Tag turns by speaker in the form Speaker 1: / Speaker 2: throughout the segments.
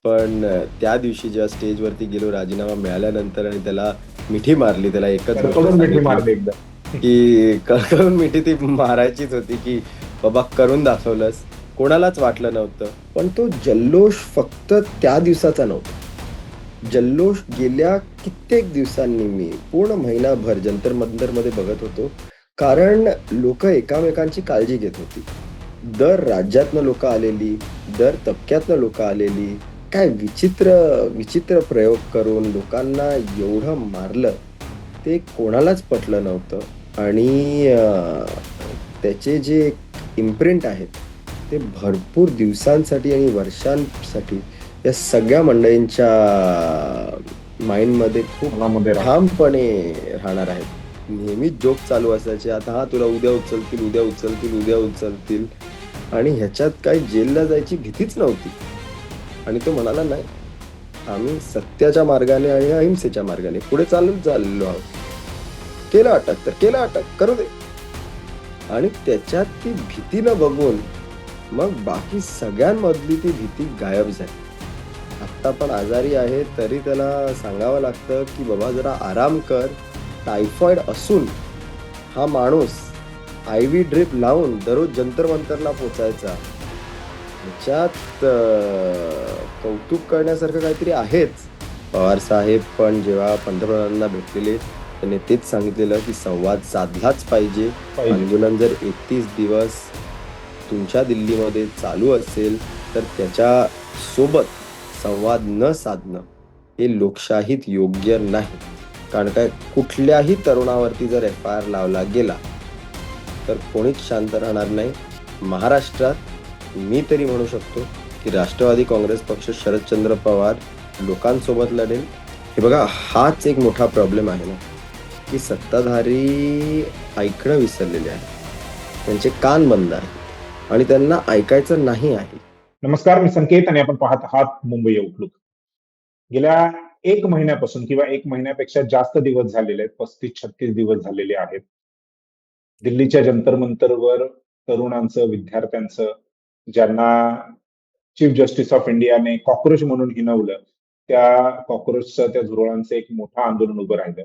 Speaker 1: पण त्या दिवशी जेव्हा स्टेजवरती गेलो राजीनामा मिळाल्यानंतर आणि त्याला मिठी मारली, त्याला एकच गोष्ट
Speaker 2: कडकडून मिठी
Speaker 1: सांगितली
Speaker 2: मारली एकदा.
Speaker 1: की कळकळून मिठी ती मारायचीच होती की बाबा करून दाखवलंस. कोणालाच वाटलं नव्हतं. पण तो जल्लोष फक्त त्या दिवसाचा नव्हता. जल्लोष गेल्या कित्येक दिवसांनी मी पूर्ण महिनाभर जंतर मंतरमध्ये बघत होतो. कारण लोक एकामेकांची काळजी घेत होती. दर राज्यातनं लोक आलेली, दर तबक्यातनं लोक आलेली. काय विचित्र विचित्र प्रयोग करून लोकांना एवढं मारलं, ते कोणालाच पटलं नव्हतं. आणि त्याचे जे इम्प्रिंट आहेत ते भरपूर दिवसांसाठी आणि वर्षांसाठी या सगळ्या मंडळींच्या माइंडमध्ये खूप
Speaker 2: मनामध्ये राहतं.
Speaker 1: ठामपणे राहणार आहेत. नेहमीच जोक चालू असायचे, आता हा तुला उद्या उचलतील, उद्या उचलतील, उद्या उचलतील. आणि ह्याच्यात काही जेलला जायची भीतीच नव्हती. आणि तो म्हणाला, नाही, आम्ही सत्याच्या मार्गाने आणि अहिंसेच्या मार्गाने पुढे चालत चाललेलो आहोत. केलं अटक तर केलं अटक, करू दे. आणि त्याच्यात ती भीती न बघून मग बाकी सगळ्यांमधली ती भीती गायब झाली. आत्ता पण आजारी आहे तरी त्याला सांगावं लागतं की बाबा जरा आराम कर. टायफॉइड असून हा माणूस IV ड्रिप लावून दररोज जंतर मंतरला पोचायचा. ह्याच्यात कौतुक करण्यासारखं काहीतरी आहेच. पवार साहेब पण जेव्हा पंतप्रधानांना भेटलेले त्यांनी तेच सांगितलेलं की संवाद साधलाच पाहिजे. आंदोलन जर 31 दिवस तुमच्या दिल्लीमध्ये चालू असेल तर त्याच्या सोबत संवाद न साधणं हे लोकशाहीत योग्य नाही. कारण काय, कुठल्याही तरुणावरती जर FIR लावला गेला तर कोणीच शांत राहणार नाही. महाराष्ट्रात मी तरी म्हणू शकतो की राष्ट्रवादी काँग्रेस पक्ष शरदचंद्र पवार लोकांसोबत लढेल. हे बघा, हाच एक मोठा प्रॉब्लेम आहे ना की सत्ताधारी ऐकणं विसरलेले आहे. त्यांचे कान बंद आहेत आणि त्यांना ऐकायचं नाही आहे.
Speaker 2: नमस्कार, मी संकेत आणि आपण पाहत आहात मुंबई आउटलुक. गेल्या 1 महिन्यापासून किंवा 1 महिन्यापेक्षा जास्त दिवस झालेले आहेत, 35-36 दिवस झालेले आहेत. दिल्लीच्या जंतर मंतरवर तरुणांचं, विद्यार्थ्यांचं, ज्यांना चीफ जस्टिस ऑफ इंडियाने कॉक्रोच म्हणून हिणवलं, त्या कॉक्रोचचं, त्या झुरळांचं एक मोठं आंदोलन उभं राहिलं.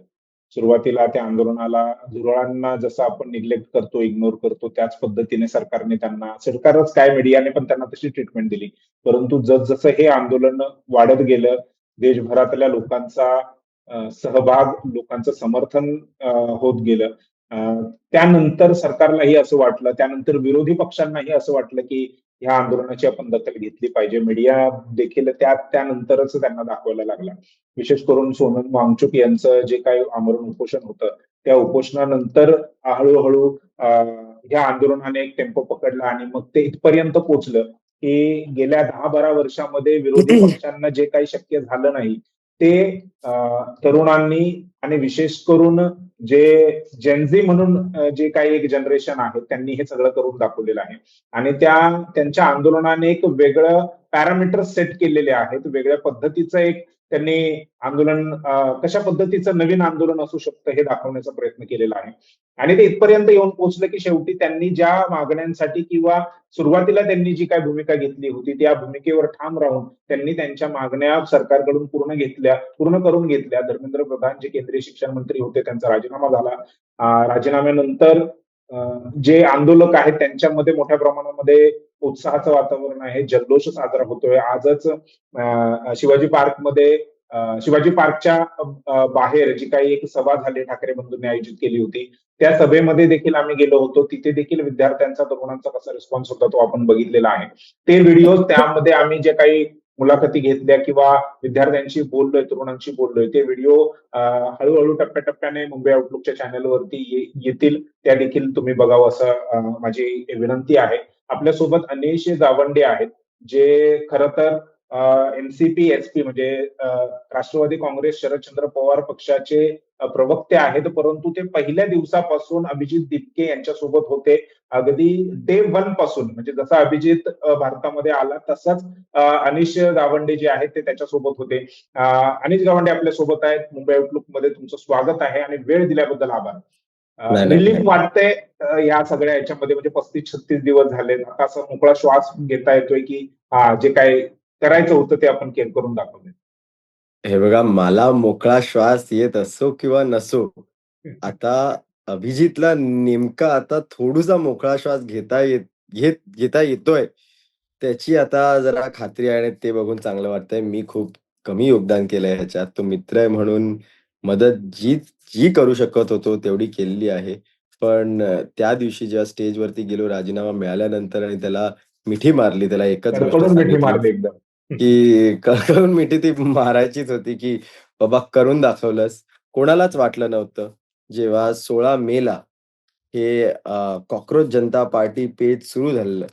Speaker 2: सुरुवातीला त्या आंदोलनाला, झुरळांना जसं आपण निग्लेक्ट करतो, इग्नोर करतो, त्याच पद्धतीने सरकारच काय, मीडियाने पण त्यांना तशी ट्रीटमेंट दिली. परंतु जसजसं हे आंदोलन वाढत गेलं, देशभरातल्या लोकांचा सहभाग, लोकांचं समर्थन होत गेलं, त्यानंतर सरकारलाही असं वाटलं, त्यानंतर विरोधी पक्षांनाही असं वाटलं की ह्या आंदोलनाची आपण दखल घेतली पाहिजे. मीडिया देखील त्यानंतरच त्यांना दाखवायला लागला. विशेष करून सोनम वांगचुक यांचं जे काही आमरण उपोषण होतं, त्या उपोषणानंतर हळूहळू ह्या आंदोलनाने एक टेम्पो पकडला आणि मग ते इथपर्यंत पोहोचलं की गेल्या 10-12 वर्षामध्ये विरोधी पक्षांना जे काही शक्य झालं नाही ते तरुणांनी आणि विशेष करून जे जेनझी म्हणून जे काही एक जनरेशन आहे त्यांनी हे सगळं करून दाखवलेलं आहे. आणि त्यांच्या आंदोलनाने एक वेगळं पॅरामीटर सेट केलेले आहेत. वेगळ्या पद्धतीचं एक त्यांनी आंदोलन, कशा पद्धतीचं नवीन आंदोलन असू शकतं हे दाखवण्याचा प्रयत्न केलेला आहे. आणि ते इथपर्यंत येऊन पोहोचलं की शेवटी त्यांनी ज्या मागण्यांसाठी किंवा सुरुवातीला त्यांनी जी काही भूमिका घेतली होती त्या भूमिकेवर ठाम राहून त्यांनी त्यांच्या मागण्या सरकारकडून पूर्ण करून घेतल्या. धर्मेंद्र प्रधान जे केंद्रीय शिक्षण मंत्री होते त्यांचा राजीनामा झाला. राजीनाम्यानंतर जे आंदोलक आहेत त्यांच्यामध्ये मोठ्या प्रमाणामध्ये उत्साहाचं वातावरण आहे, जल्लोष साजरा होतोय. आजच शिवाजी पार्कच्या बाहेर जी काही एक सभा झाली, ठाकरे बंधूंनी आयोजित केली होती, त्या सभेमध्ये देखील आम्ही गेलो होतो. तिथे देखील विद्यार्थ्यांचा, तरुणांचा कसा रिस्पॉन्स होता तो आपण बघितलेला आहे. ते व्हिडिओ, त्यामध्ये आम्ही जे काही मुलाखती घेतल्या किंवा विद्यार्थ्यांशी बोललोय, तरुणांशी बोललोय, ते व्हिडिओ हळूहळू टप्प्याटप्प्याने मुंबई आउटलुकच्या चॅनलवरती येतील. त्या देखील तुम्ही बघावं असं माझी विनंती आहे. आपल्यासोबत अनिश गावंडे आहेत, जे खरं तर NCP SP म्हणजे राष्ट्रवादी काँग्रेस शरदचंद्र पवार पक्षाचे प्रवक्ते आहेत. परंतु ते पहिल्या दिवसापासून अभिजित दिपके यांच्यासोबत होते. अगदी डे 1 पासून, म्हणजे जसा अभिजित भारतामध्ये आला तसाच अनिश गावंडे जे आहेत ते त्याच्यासोबत होते. अनिश गावंडे आपल्या सोबत आहेत. मुंबई आउटलुक मध्ये तुमचं स्वागत आहे आणि वेळ दिल्याबद्दल आभार. रिलीफ वाटतंय या सगळ्या याच्यामध्ये, म्हणजे 35-36 दिवस झाले, आता असं मोकळा श्वास घेता येतोय की जे काही करायचं होतं ते आपण करून दाखवलं.
Speaker 1: हे बघा, मला मोकळा श्वास येत असो किंवा नसो, आता अभिजितला नेमका आता थोडासा मोकळा श्वास घेता येतोय, त्याची आता जरा खात्री आहे आणि ते बघून चांगलं वाटतंय. मी खूप कमी योगदान केलंय ह्याच्यात. तो मित्र आहे म्हणून मदत जी जी करू शकत होतो तेवढी केलेली आहे. पण त्या दिवशी जेव्हा स्टेजवरती गेलो राजीनामा मिळाल्यानंतर आणि त्याला मिठी मारली, त्याला एकच गोष्ट
Speaker 2: कडकडून मिठी
Speaker 1: सांगितली,
Speaker 2: मारली एकदम.
Speaker 1: की कळकळून मिठी ती मारायचीच होती, की बाबा करून दाखवलंस. कोणालाच वाटलं नव्हतं. जेव्हा 16 मेला हे कॉकरोच जनता पार्टी पेज सुरू झालेलं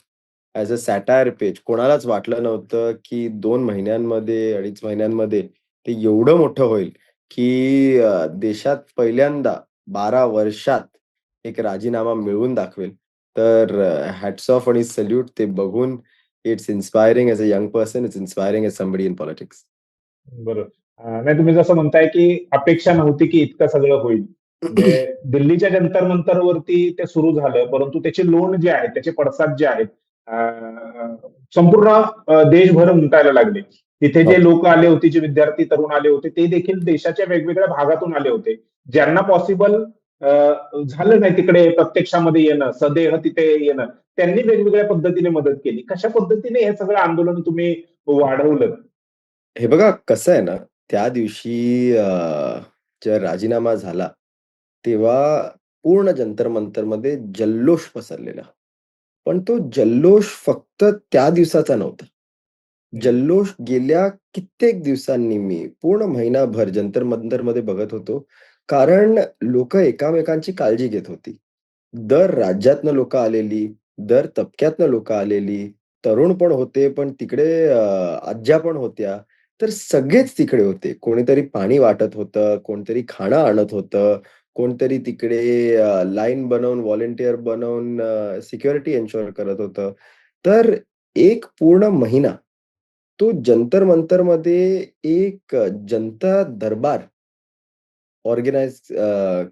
Speaker 1: ॲज अ सॅटायर पेज. कोणालाच वाटलं नव्हतं, की 2 महिन्यांमध्ये, 2.5 महिन्यांमध्ये ते एवढं मोठं होईल, की देशात पहिल्यांदा 12 वर्षात एक राजीनामा मिळवून दाखवेल. तर हॅट्स ऑफ आणि सॅल्यूट ते बघून. It's inspiring as a young person, it's inspiring as somebody in politics.
Speaker 2: बरोबर. नाही तुम्ही जसं म्हणताय, की अपेक्षा नव्हती, की इतकं सगळं होईल. म्हणजे दिल्लीच्या जंतर मंतरवरती ते सुरू झालं, परंतु त्याचे लोण जे आहेत, त्याचे पडसाद जे आहेत, संपूर्ण देशभर उमटायला लागले. तिथे जे
Speaker 1: हो.
Speaker 2: लोक आले होते, जे विद्यार्थी तरुण आले होते, ते देखील देशाच्या वेगवेगळ्या भागातून आले होते. ज्यांना पॉसिबल झालं नाही तिकडे प्रत्यक्षामध्ये येणं, सदेह तिथे येणं, त्यांनी वेगवेगळ्या पद्धतीने मदत केली. कशा पद्धतीने हे सगळं आंदोलन तुम्ही वाढवलं?
Speaker 1: हे बघा कसं आहे ना, त्या दिवशी जेव्हा राजीनामा झाला, तेव्हा पूर्ण जंतर मंतरमध्ये जल्लोष पसरलेला. पण तो जल्लोष फक्त त्या दिवसाचा नव्हता.
Speaker 2: हं.
Speaker 1: जल्लोष गेल्या कित्येक दिवसांनी मी पूर्ण महिनाभर जंतर मंतरमध्ये बघत होतो. कारण लोकं एकमेकांची काळजी घेत होती. दर राज्यातनं लोकं आलेली, दर तबक्यातनं लोकं आलेली, तरुण पण होते, पण तिकडे आज्या पण होत्या. तर सगळेच तिकडे होते. कोणीतरी पाणी वाटत होतं, कोणतरी खाणं आणत होतं, कोणतरी तिकडे लाईन बनवून, व्हॉलंटिअर बनवून सिक्युरिटी एन्शुअर करत होतं. तर एक पूर्ण महिना तो जंतर मंतरमध्ये एक जनता दरबार ऑर्गनाइज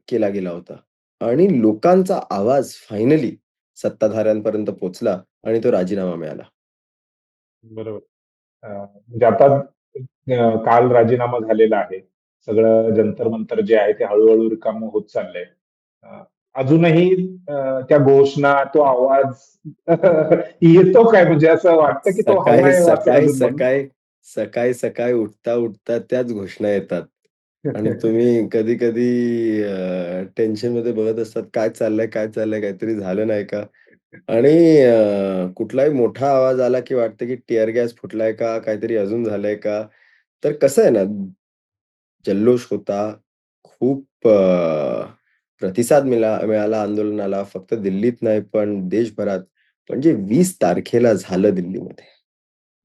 Speaker 1: केला गेला होता आणि लोकांचा आवाज फायनली सत्ताधाऱ्यांपर्यंत पोहोचला आणि तो राजीनामा मिळाला.
Speaker 2: बरोबर. म्हणजे आता काल राजीनामा झालेला आहे. सगळं जंतर-मंतर जे आहे ते हळू-हळू रिकामं होत चाललंय. अ, अजूनही त्या घोषणा, तो आवाज येतो काय? म्हणजे असं वाटतं की तो
Speaker 1: सकाळी,
Speaker 2: हवाय असं
Speaker 1: सकाळी,
Speaker 2: अजून म्हणून?
Speaker 1: सकाळी, सकाळी, सकाळी उठता-उठता त्याच घोषणा येतात आणि तुम्ही कधी-कधी टेन्शनमध्ये बघत असतात, काय चाललंय, काय चाललंय, काहीतरी झालं नाही का? आणि कुठलाही मोठा आवाज आला, की वाटतं की टिअर गॅस फुटलाय का? काहीतरी अजून झालंय का? तर कसं आहे ना, जल्लोष होता. खूप प्रतिसाद मिळाला आंदोलनाला. फक्त दिल्लीत नाही, पण देशभरात. पण जे 20 तारखेला झालं दिल्लीमध्ये,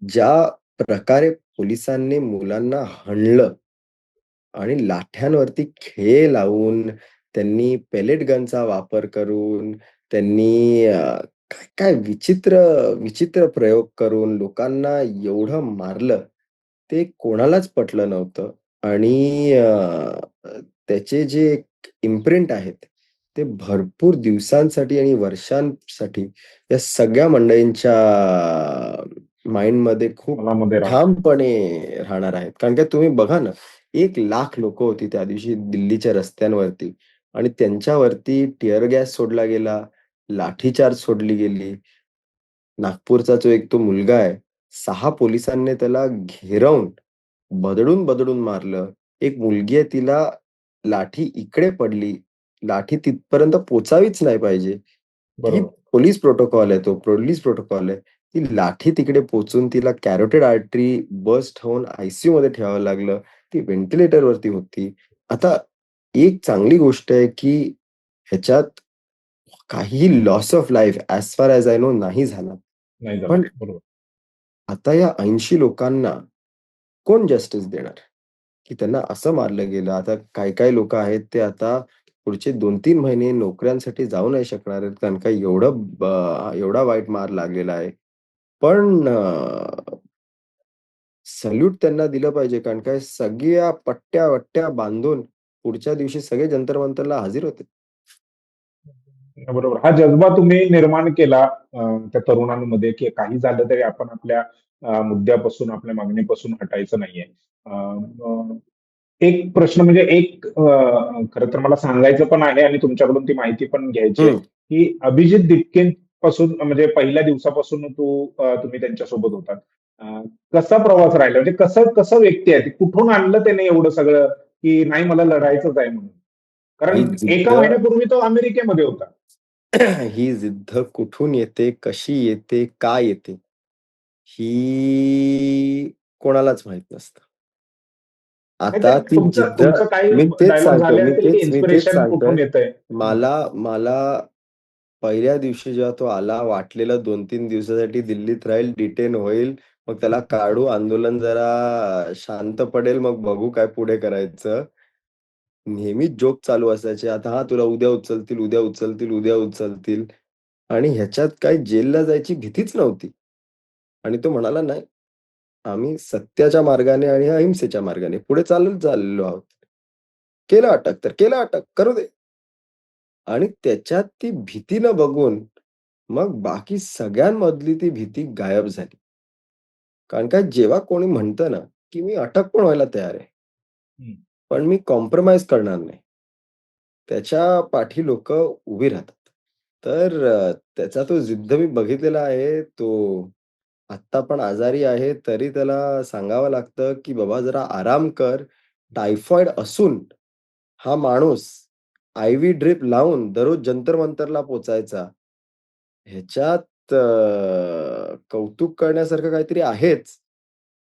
Speaker 1: ज्या प्रकारे पोलिसांनी मुलांना हाणलं आणि लाठ्यांवरती खिळे लावून, त्यांनी पेलेट गनचा वापर करून, त्यांनी काय-काय विचित्र प्रयोग करून लोकांना एवढं मारलं, ते कोणालाच पटलं नव्हतं आणि त्याचे जे इम्प्रिंट आहेत, ते भरपूर दिवसांसाठी आणि वर्षांसाठी या सगळ्या मंडळींच्या माइंडमध्ये खूप
Speaker 2: मनामध्ये राहणार.
Speaker 1: ठामपणे राहणार आहेत. कारण की तुम्ही बघा ना, 1,00,000 लोकं होती त्या दिवशी दिल्लीच्या रस्त्यांवरती आणि त्यांच्यावरती टिअर गॅस सोडला गेला, लाठीचार्ज सोडली गेली. नागपूरचा जो एक तो मुलगा आहे, 6 पोलिसांनी त्याला घेरवून, बदडून मारलं. एक मुलगी आहे तिला लाठी इकडे पडली. लाठी तिथपर्यंत पोहोचावीच नाही पाहिजे. ती
Speaker 2: बरोबर.
Speaker 1: पोलिस प्रोटोकॉल आहे तो, पोलिस प्रोटोकॉल आहे. ती लाठी तिकडे पोहोचून तिला कॅरोटिड आर्टरी बस्ट होऊन आय-सी-यूमध्ये ठेवावं लागलं. ती व्हेंटिलेटरवरती होती. आता एक चांगली गोष्ट आहे, की ह्याच्यात काहीही loss of life as far as I know नाही झाला.
Speaker 2: नाही झालं.
Speaker 1: पण
Speaker 2: बरोबर.
Speaker 1: आता या 80 लोकांना कोण जस्टिस देणार? की त्यांना असं मारलं गेलं. आता काही-काही लोकं आहेत ते आता पुढचे 2-3 महिने नोकऱ्यांसाठी जाऊ नाही शकणार आहेत. कारण का एवढा वाईट मार लागलेला आहे. पण सॅल्यूट त्यांना दिलं पाहिजे. कारण काय सगळ्या पट्ट्या-वट्ट्या बांधून पुढच्या दिवशी सगळे जंतर-मंतरला हजर होते.
Speaker 2: बरोबर. हा जज्बा तुम्ही निर्माण केला त्या तरुणांमध्ये, की काही झालं तरी आपण आपल्या मुद्द्यापासून, आपल्या मागणीपासून हटायचं नाहीये. अ, अ, एक प्रश्न म्हणजे खरं तर मला सांगायचं पण आहे आणि तुमच्याकडून ती माहिती पण घ्यायची आहे,
Speaker 1: हम्म.
Speaker 2: की अभिजित दिपकेंपासून म्हणजे पहिल्या दिवसापासून तुम्ही त्यांच्यासोबत होतात. अ, कसा प्रवास राहिला? म्हणजे कसं कसं व्यक्ती आहे? ते कुठून आणलं त्याने एवढं सगळं, की नाही मला लढायचंच आहे म्हणून?
Speaker 1: ही
Speaker 2: कारण
Speaker 1: जिद्द
Speaker 2: एका महिन्यापूर्वी तो अमेरिकेमध्ये होता.
Speaker 1: ही जिद्द कुठून येते, कशी येते, का येते, ही कोणालाच माहित नसतं.
Speaker 2: नाही
Speaker 1: आता
Speaker 2: तरी
Speaker 1: ती
Speaker 2: तुमचं
Speaker 1: जिद्द
Speaker 2: तुमचं काही
Speaker 1: मी तेच
Speaker 2: डायलॉग
Speaker 1: सांगतोय,
Speaker 2: झाले
Speaker 1: मी
Speaker 2: असतील, की
Speaker 1: तेच मी तेच
Speaker 2: इन्स्पिरेशन
Speaker 1: सांगतोय.
Speaker 2: कुठून येतंय? हां.
Speaker 1: मला मला पहिल्या दिवशी जेव्हा तो आला, वाटलेलं 2-3 दिवसासाठी दिल्लीत राहील, डिटेन होईल. मग त्याला काढू, आंदोलन जरा शांत पडेल, मग बघू काय पुढे करायचं. नेहमीच जोक चालू असायचे. आता हां, तुला उद्या उचलतील, उद्या उचलतील, उद्या उचलतील. आणि ह्याच्यात काही जेलला जायची भीतीच नव्हती. आणि तो म्हणाला, "नाही, आम्ही सत्याच्या मार्गाने आणि अहिंसेच्या मार्गाने पुढे चालत चाललेलो आहोत. केलं अटक तर केलं अटक, करू दे." आणि त्याच्यात ती भीती न बघून मग बाकी सगळ्यांमधली ती भीती गायब झाली. कारण का जेव्हा कोणी म्हणतं ना, की मी अटक पण व्हायला तयार आहे.
Speaker 2: हं.
Speaker 1: पण मी कॉम्प्रोमाईज करणार नाही. त्याच्या पाठी लोकं उभी राहतात. तर त्याचा तो जिद्द मी बघितलेला आहे. तो आत्ता पण आजारी आहे, तरी त्याला सांगावं लागतं, की "बाबा जरा आराम कर." टायफॉइड असून हा माणूस आय-व्ही ड्रिप लावून दररोज जंतर-मंतरला पोचायचा. ह्याच्यात कौतुक करण्यासारखं काहीतरी आहेच.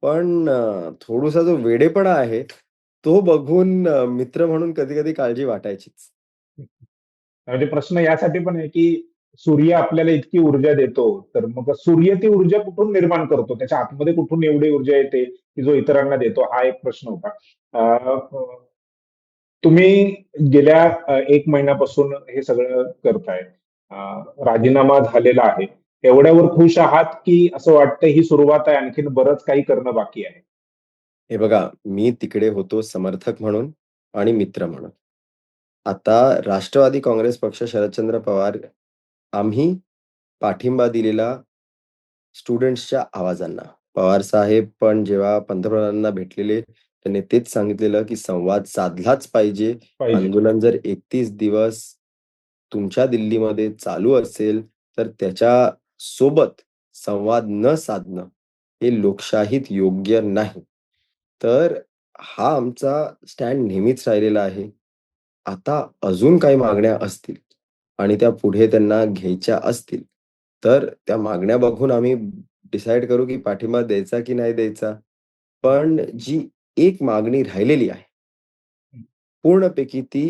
Speaker 1: पण थोडासा जो वेडेपणा आहे, तो बघून मित्र म्हणून कधी-कधी काळजी वाटायचीच.
Speaker 2: म्हणजे प्रश्न यासाठी पण आहे, की सूर्य आपल्याला इतकी ऊर्जा देतो, तर मग सूर्य ती ऊर्जा कुठून निर्माण करतो? त्याच्या आतमध्ये कुठून एवढी ऊर्जा येते, की जो इतरांना देतो? हा एक प्रश्न होता. अ, अ, तुम्ही गेल्या 1 महिन्यापासून हे सगळं करताय. अ, राजीनामा झालेला आहे. एवढ्यावर खुश आहात, की असं वाटतं ही सुरुवात आहे, आणखीन बरंच काही करणं बाकी आहे?
Speaker 1: हे बघा, मी तिकडे होतो समर्थक म्हणून आणि मित्र म्हणून. आता राष्ट्रवादी काँग्रेस पक्ष, शरदचंद्र पवार, आम्ही पाठिंबा दिलेला स्टुडंट्सच्या आवाजांना. पवार साहेब पण जेव्हा पंतप्रधानांना भेटलेले, त्यांनी तेच सांगितलेलं, की संवाद साधलाच पाहिजे.
Speaker 2: पाहिजे.
Speaker 1: आंदोलन जर 31 दिवस तुमच्या दिल्लीमध्ये चालू असेल, तर त्याच्या सोबत संवाद न साधणं हे लोकशाहीत योग्य नाही. तर हा आमचा स्टँड नेहमीच राहिलेला आहे. आता अजून काही मागण्या असतील आणि त्या पुढे त्यांना घ्यायच्या असतील, तर त्या मागण्या बघून आम्ही डिसाईड करू, की पाठिंबा द्यायचा की नाही द्यायचा. पण जी एक मागणी राहिलेली आहे, पूर्णपैकी ती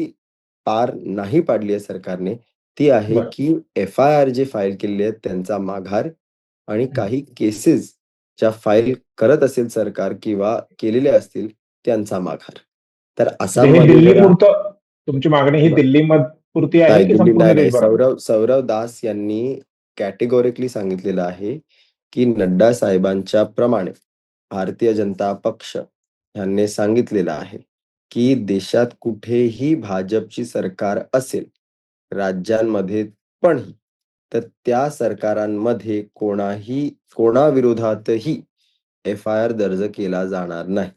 Speaker 1: पार नाही पाडली आहे सरकारने. ती आहे,
Speaker 2: बरं.
Speaker 1: की एफ-आय-आर जे फाईल केलेले आहेत त्यांचा माघार आणि
Speaker 2: हं.
Speaker 1: काही केसेस ज्या फाईल करत असेल सरकार किंवा केलेल्या असतील त्यांचा माघार. तर
Speaker 2: म्हणजे हे
Speaker 1: आसाममध्ये जरा
Speaker 2: दिल्लीपुरतं तुमची मागणी ही पुरती आहे,
Speaker 1: नाही,
Speaker 2: की
Speaker 1: दिल्ली
Speaker 2: संपूर्ण
Speaker 1: नाही, नाही.
Speaker 2: देशभरामध्ये?
Speaker 1: सौरव सौरव दास यांनी कॅटेगोरिकली सांगितलेलं आहे, की नड्डा साहेबांच्या प्रमाणे भारतीय जनता पक्ष यांनी सांगितलेलं आहे, की देशात कुठेही भाजपची सरकार असेल, राज्यांमध्ये पण, तर त्या सरकारांमध्ये कोणाविरोधातही एफ-आय-आर दर्ज केला जाणार नाही.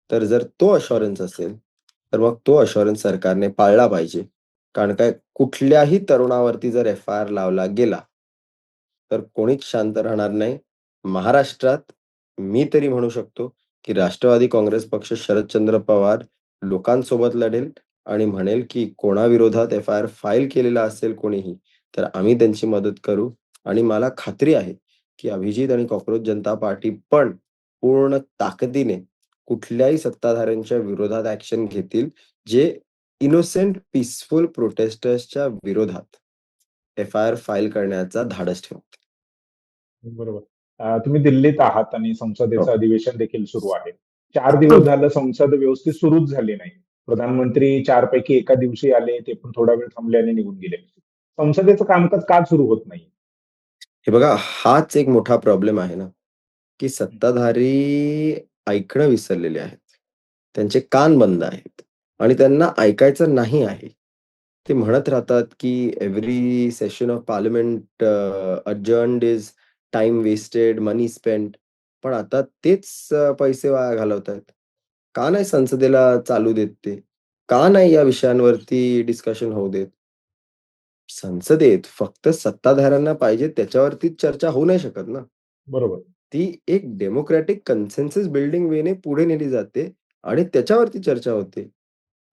Speaker 1: तर जर तो अश्युरन्स असेल, तर मग तो अश्युरन्स सरकारने पाळला पाहिजे. कारण काय कुठल्याही तरुणावरती जर एफ-आय-आर लावला गेला, तर कोणीच शांत राहणार नाही. महाराष्ट्रात मी तरी म्हणू शकतो, की राष्ट्रवादी काँग्रेस पक्ष शरदचंद्र पवार लोकांसोबत लढेल आणि म्हणेल, की कोणाविरोधात एफ-आय-आर फाईल केलेला असेल कोणीही, तर आम्ही त्यांची मदत करू आणि मला खात्री आहे, की अभिजित आणि कॉकरोच जनता पार्टी पण पूर्ण ताकदीने कुठल्याही सत्ताधाऱ्यांच्या विरोधात ॲक्शन घेतील, जे इनोसेंट पीसफुल प्रोटेस्टर्सच्या विरोधात एफ-आय-आर फाईल करण्याचा धाडस ठेवतील.
Speaker 2: बरोबर. तुम्ही दिल्लीत आहात आणि
Speaker 1: हो.
Speaker 2: संसदेचं अधिवेशन देखील सुरू आहे. 4 दिवस झालं संसद व्यवस्थित सुरूच झाली नाही. प्रधानमंत्री 4 पैकी एका दिवशी आले, ते पण थोडा वेळ थांबले आणि निघून गेले. संसदेचं कामकाज का सुरू होत नाही?
Speaker 1: हे बघा, हाच एक मोठा प्रॉब्लेम आहे ना, की
Speaker 2: हं.
Speaker 1: सत्ताधारी ऐकणं विसरलेले आहेत. त्यांचे कान बंद आहेत आणि त्यांना ऐकायचं नाही आहे. ते म्हणत राहतात, की every session of parliament adjourned is time wasted, money spent. पण आता तेच पैसे वाया घालवतायत. का नाही संसदेला चालू देत ते? का नाही या विषयांवरती डिस्कशन होऊ देत? संसदेत फक्त सत्ताधाऱ्यांना पाहिजे त्याच्यावरतीच चर्चा होऊ नाही शकत ना.
Speaker 2: बरोबर.
Speaker 1: ती एक डेमोक्रॅटिक कन्सेन्सस बिल्डिंग वेने पुढे नेली जाते आणि त्याच्यावरती चर्चा होते.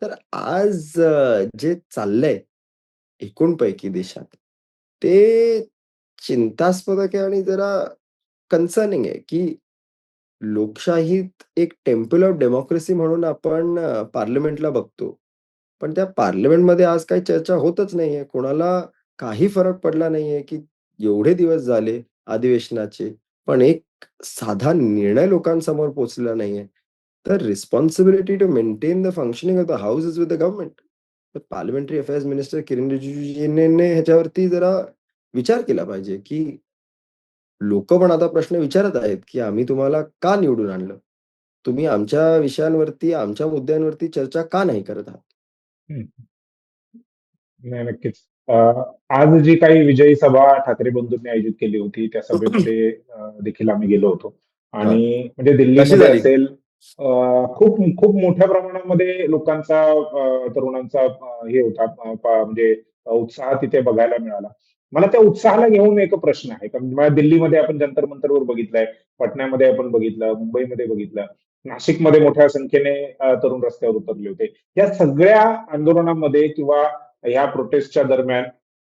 Speaker 1: तर आज जे चाललंय एकूणपैकी देशात, ते चिंतास्पदक आहे आणि जरा कन्सर्निंग आहे, की लोकशाहीत एक टेम्पल ऑफ डेमोक्रेसी म्हणून आपण पार्लमेंटला बघतो. पण त्या पार्लमेंटमध्ये आज काही चर्चा होतच नाहीये. कोणाला काही फरक पडला नाहीये, की एवढे दिवस झाले अधिवेशनाचे, पण एक साधा निर्णय लोकांसमोर पोहोचलेला नाहीये. तर responsibility to maintain the functioning of the house is with the government. तर पार्लमेंटरी अफेअर्स मिनिस्टर किरण रिजिजूजीने ह्याच्यावरती जरा विचार केला पाहिजे, की लोकं पण आता प्रश्न विचारत आहेत, की आम्ही तुम्हाला का निवडून आणलं? तुम्ही आमच्या विषयांवरती, आमच्या मुद्द्यांवरती चर्चा का नाही करत आहात?
Speaker 2: हं. नाही, नक्कीच. अ, आज जी काही विजयी सभा ठाकरे बंधूंनी आयोजित केली होती, त्या सभेमध्ये देखील आम्ही गेलो होतो.
Speaker 1: हां.
Speaker 2: आणि म्हणजे
Speaker 1: कशी
Speaker 2: दिल्लीमध्ये
Speaker 1: झाली?
Speaker 2: असेल, अ, खूप खूप मोठ्या प्रमाणामध्ये लोकांचा, तरुणांचा हे होता, म्हणजे उत्साह तिथे बघायला मिळाला. मला त्या उत्साहाला घेऊन एक प्रश्न आहे. कारण मला दिल्लीमध्ये आपण जंतर मंतरवर बघितलंय, पटण्यामध्ये आपण बघितलं, मुंबईमध्ये बघितलं, नाशिकमध्ये मोठ्या संख्येने तरुण रस्त्यावर उतरले होते. या सगळ्या आंदोलनामध्ये किंवा ह्या प्रोटेस्टच्या दरम्यान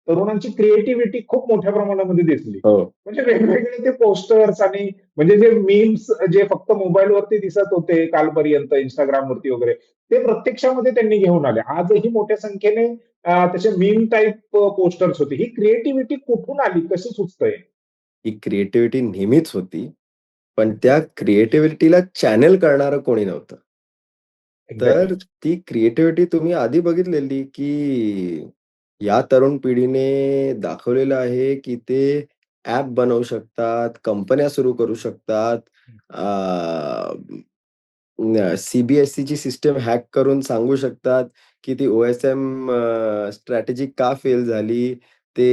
Speaker 2: तरुणांची क्रिएटिव्हिटी खूप मोठ्या प्रमाणामध्ये दिसली.
Speaker 1: हो.
Speaker 2: म्हणजे वेगवेगळे ते पोस्टर्स आणि म्हणजे जे मीम्स जे फक्त मोबाईलवरती दिसत होते कालपर्यंत Instagramवरती वगैरे, ते प्रत्यक्षामध्ये त्यांनी घेऊन आले. आजही मोठ्या संख्येने त्याचे मीम टाइप पोस्टर्स होते. ही क्रिएटिव्हिटी कुठून आली? कशी सुचतंय?
Speaker 1: ही क्रिएटिव्हिटी नेहमीच होती. पण त्या क्रिएटिव्हिटीला चॅनल करणारं कोणी नव्हतं.
Speaker 2: एक्झॅक्टली.
Speaker 1: तर ती क्रिएटिव्हिटी तुम्ही आधी बघितलेली, की या तरुण पिढीने दाखवलेलं आहे, की ते ॲप बनवू शकतात, कंपन्या सुरू करू शकतात. सी-बी-एस-सीची सिस्टम हॅक करून सांगू शकतात, की ती ओ-एस-एम स्ट्रॅटेजी का फेल झाली. ते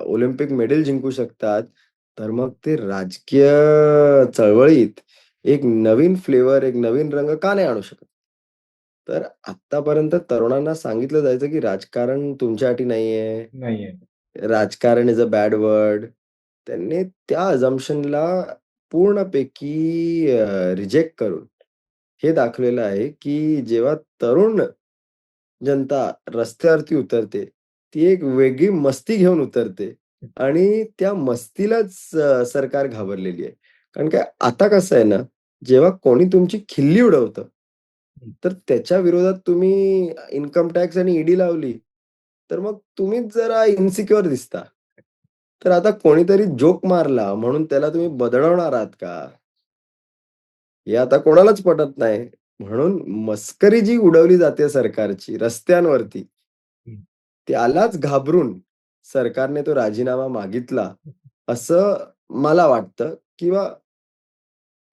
Speaker 1: ऑलिम्पिक मेडल जिंकू शकतात. तर मग ते राजकीय चळवळीत एक नवीन फ्लेवर, एक नवीन रंग का नाही आणू शकत? तर आत्तापर्यंत तरुणांना सांगितलं जायचं, की राजकारण तुमच्यासाठी नाहीये.
Speaker 2: नाहीये.
Speaker 1: राजकारण इज अ बॅड वर्ड. त्यांनी त्या अझम्पशनला पूर्णपैकी रिजेक्ट करून हे दाखवलेलं आहे, की जेव्हा तरुण जनता रस्त्यावरती उतरते, ती एक वेगळी मस्ती घेऊन उतरते आणि त्या मस्तीलाच सरकार घाबरलेली आहे. कारण काय आता कसं आहे ना, जेव्हा कोणी तुमची खिल्ली उडवतं, तर त्याच्या विरोधात तुम्ही इन्कम टॅक्स आणि ईडी लावली, तर मग तुम्हीच जरा इन्सिक्युअर दिसता. तर आता कोणीतरी जोक मारला म्हणून त्याला तुम्ही बदलवणार आहात का? हे आता कोणालाच पटत नाही. म्हणून मस्करी जी उडवली जाते सरकारची रस्त्यांवरती, त्यालाच घाबरून सरकारने तो राजीनामा मागितला, असं मला वाटतं किंवा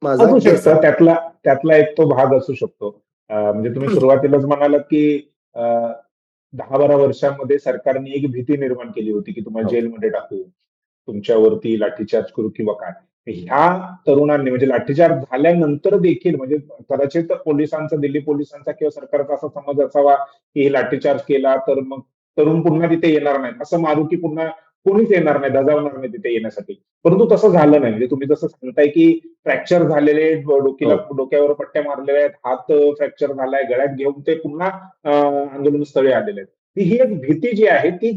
Speaker 1: माझा
Speaker 2: असू
Speaker 1: गेस
Speaker 2: शकतं.
Speaker 1: आहे.
Speaker 2: त्यातला त्यातला एक तो भाग असू शकतो. म्हणजे तुम्ही सुरुवातीलाच म्हणालात, की अ, 10-12 वर्षांमध्ये सरकारने एक भीती निर्माण केली होती, की तुम्हाला
Speaker 1: हो.
Speaker 2: जेलमध्ये टाकू, तुमच्यावरती लाठीचार्ज करू किंवा काय. ह्या तरुणांनी म्हणजे लाठीचार्ज झाल्यानंतर देखील म्हणजे कदाचित पोलिसांचा, दिल्ली पोलिसांचा किंवा सरकारचा असा समज असावा, की हे लाठीचार्ज केला तर मग तरुण पुन्हा तिथे येणार नाहीत. असं मारू की पुन्हा कोणीच येणार नाही, धजावणार नाही तिथे येण्यासाठी. परंतु तसं झालं नाही. म्हणजे तुम्ही जसं सांगताय, की फ्रॅक्चर झालेले,
Speaker 1: हो.
Speaker 2: डोक्यावर पट्ट्या मारलेल्या आहेत, हात फ्रॅक्चर झालाय, गळ्यात घेऊन ते पुन्हा आंदोलन स्थळी आलेले आहेत. ही एक भीती जी आहे ती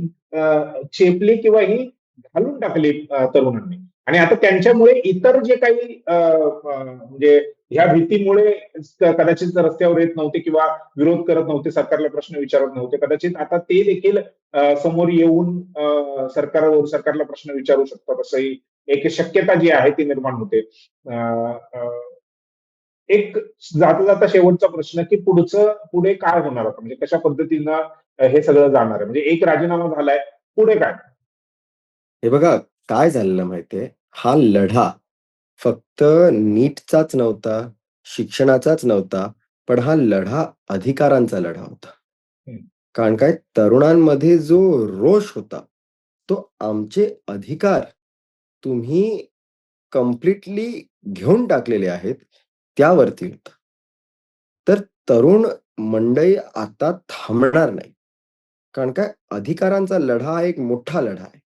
Speaker 2: चेपली किंवा ही घालून टाकली तरुणांनी. आणि आता त्यांच्यामुळे इतर जे काही म्हणजे ह्या भीतीमुळे कदाचित रस्त्यावर येत नव्हते किंवा विरोध करत नव्हते, सरकारला प्रश्न विचारत नव्हते. कदाचित आता ते देखील समोर येऊन सरकारला प्रश्न विचारू शकतात, असंही एक शक्यता जी आहे ती निर्माण होते. अ, अ, एक जाता जाता शेवटचा प्रश्न, की पुढे काय होणार आता? म्हणजे कशा पद्धतीनं हे सगळं जाणार आहे? म्हणजे एक राजीनामा झालाय, पुढे काय?
Speaker 1: हे बघा काय झालेलं माहितीये, हा लढा फक्त नीटचाच नव्हता, शिक्षणाचाच नव्हता, पण हा लढा अधिकारांचा लढा होता. कारण काय तरुणांमध्ये जो रोष होता, तो आमचे अधिकार तुम्ही कंप्लीटली घेऊन टाकलेले आहेत, त्यावरती होता. तर तरुण मंडळी आता थांबणार नाही. कारण काय अधिकारांचा लढा हा एक मोठा लढा आहे.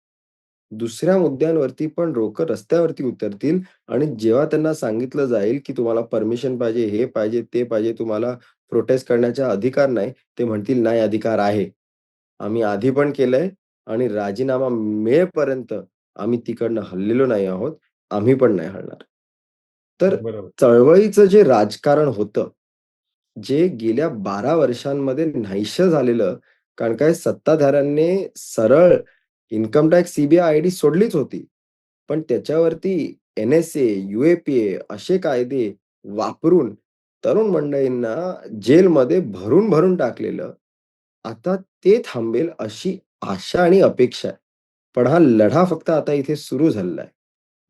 Speaker 1: दुसऱ्या मुद्द्यांवरती पण लोकं रस्त्यावरती उतरतील आणि जेव्हा त्यांना सांगितलं जाईल, की तुम्हाला परमिशन पाहिजे, हे पाहिजे, ते पाहिजे, तुम्हाला प्रोटेस्ट करण्याचा अधिकार नाही. ते म्हणतील, "नाही, अधिकार आहे. आम्ही आधी पण केलंय आणि राजीनामा मिळेपर्यंत आम्ही तिकडनं हललेलो नाही आहोत. आम्ही पण नाही हलणार." तर
Speaker 2: बरोबर.
Speaker 1: चळवळीचं जे राजकारण होतं, जे गेल्या 12 वर्षांमध्ये नाहीसं झालेलं, कारण काय सत्ताधाऱ्यांनी सरळ इन्कम टॅक्स सीबीआय आयडी सोडलीच होती. पण त्याच्यावरती एन-एस-ए, यू-ए-पी-ए असे कायदे वापरून तरुण मंडळींना जेलमध्ये भरून-भरून टाकलेलं. आता ते थांबेल अशी आशा आणि अपेक्षा आहे. पण हा लढा फक्त आता इथे सुरू झालेला आहे.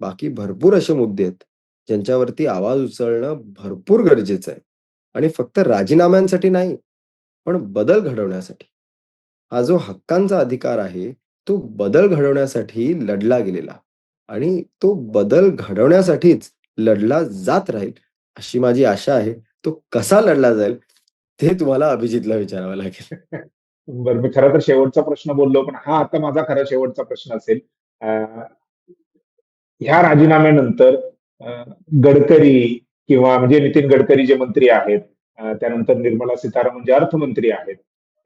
Speaker 1: बाकी भरपूर असे मुद्दे आहेत, ज्यांच्यावरती आवाज उचलणं भरपूर गरजेचं आहे. आणि फक्त राजीनाम्यांसाठी नाही, पण बदल घडवण्यासाठी. हा जो हक्कांचा अधिकार आहे, तो बदल घडवण्यासाठी लढला गेलेला आणि तो बदल घडवण्यासाठीच लढला जात राहील, अशी माझी आशा आहे. तो कसा लढला जाईल, ते तुम्हाला अभिजितला विचारावं लागेल.
Speaker 2: बरं, मी खरं तर शेवटचा प्रश्न बोललो, पण हा आता माझा खरा शेवटचा प्रश्न असेल. अ, ह्या राजीनाम्यानंतर अ, गडकरी किंवा म्हणजे नितीन गडकरी जे मंत्री आहेत, त्यानंतर निर्मला सीतारामन जे अर्थमंत्री आहेत,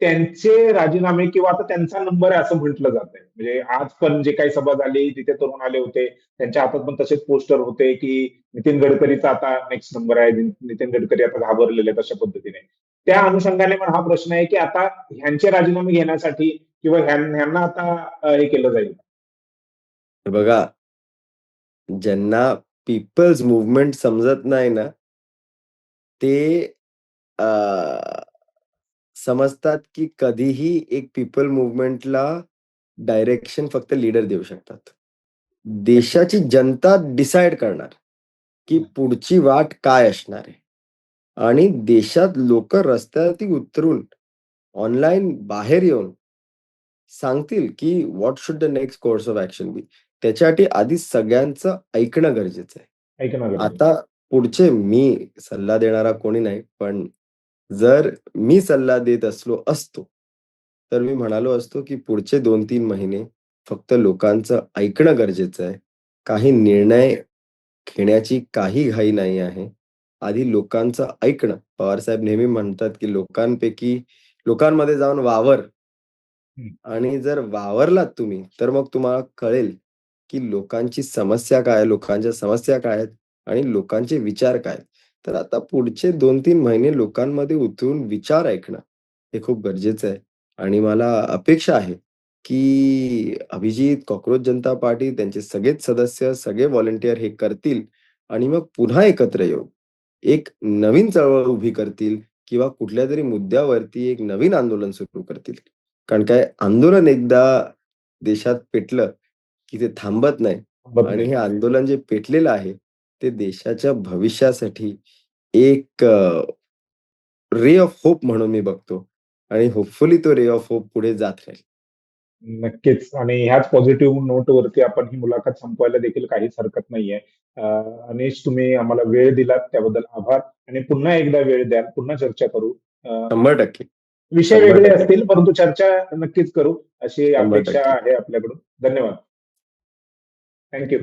Speaker 2: त्यांचे राजीनामे किंवा आता त्यांचा नंबर आहे असं म्हटलं जातंय. म्हणजे आज पण जे काही सभा झाली तिथे तरुण आले होते. त्यांच्या हातात पण तसेच पोस्टर होते, की नितीन गडकरीचा आता नेक्स्ट नंबर आहे. नितीन गडकरी आता घाबरलेले आहेत अशा पद्धतीने. त्या अनुषंगाने पण हा प्रश्न आहे, की आता ह्यांचे राजीनामे घेण्यासाठी किंवा ह्यांना आता हे केलं जाईल.
Speaker 1: हे बघा, ज्यांना पीपल्स मूव्हमेंट समजत नाही ना, ते अ, समजतात की कधीही एक पीपल मूव्हमेंटला डायरेक्शन फक्त लीडर देऊ शकतात.
Speaker 2: नक्कीच.
Speaker 1: देशाची जनता डिसाईड करणार, की पुढची वाट काय असणार आहे आणि देशात लोकं रस्त्यावरती उतरून ऑनलाईन बाहेर येऊन सांगतील, की what should the next course of action be. त्याच्यासाठी आधी सगळ्यांचं ऐकणं गरजेचं आहे.
Speaker 2: ऐकणं गरजेचं.
Speaker 1: आता पुढचे मी सल्ला देणारा कोणी नाही, पण जर मी सल्ला देत असतो, तर मी म्हणालो असतो, की पुढचे 2-3 महिने फक्त लोकांचं ऐकणं गरजेचं आहे. काही निर्णय घेण्याची काही घाई नाही आहे. आधी लोकांचं ऐकणं. पवारसाहेब नेहमी म्हणतात, की लोकांमध्ये जाऊन वावर
Speaker 2: हं.
Speaker 1: आणि जर वावरलात तुम्ही, तर मग तुम्हाला कळेल, की लोकांची समस्या काय आहे, लोकांच्या समस्या काय आहेत आणि लोकांचे विचार काय आहेत. तर आता पुढचे 2-3 महिने लोकांमध्ये उतरून विचार ऐकणं, हे खूप गरजेचं आहे आणि मला अपेक्षा आहे, की अभिजित, कॉकरोच जनता पार्टी त्यांचे सगळेच सदस्य, सगळे व्हॉलंटियर हे करतील आणि मग पुन्हा एकत्र येऊन एक नवीन चळवळ उभी करतील किंवा कुठल्यातरी मुद्द्यावरती एक नवीन आंदोलन सुरू करतील. कारण काय आंदोलन एकदा देशात पेटलं, की ते थांबत नाही
Speaker 2: थांबत
Speaker 1: आणि
Speaker 2: नाही.
Speaker 1: हे आंदोलन जे पेटलेलं आहे, ते देशाच्या भविष्यासाठी एक रे ऑफ होप म्हणून मी बघतो आणि होपफुली तो रे ऑफ होप पुढे जात राहील.
Speaker 2: नक्कीच आणि ह्याच पॉझिटिव्ह नोटवरती आपण ही मुलाखत संपवायला देखील काहीच हरकत नाहीये. अनिश तुम्ही आम्हाला वेळ दिलात त्याबद्दल आभार आणि पुन्हा एकदा वेळ द्याल, पुन्हा चर्चा करू. अ,
Speaker 1: 100%
Speaker 2: विषय वेगळे
Speaker 1: 100%
Speaker 2: असतील, परंतु चर्चा नक्कीच करू, अशी अपेक्षा
Speaker 1: 100%
Speaker 2: आहे आपल्याकडून. धन्यवाद. Thank you.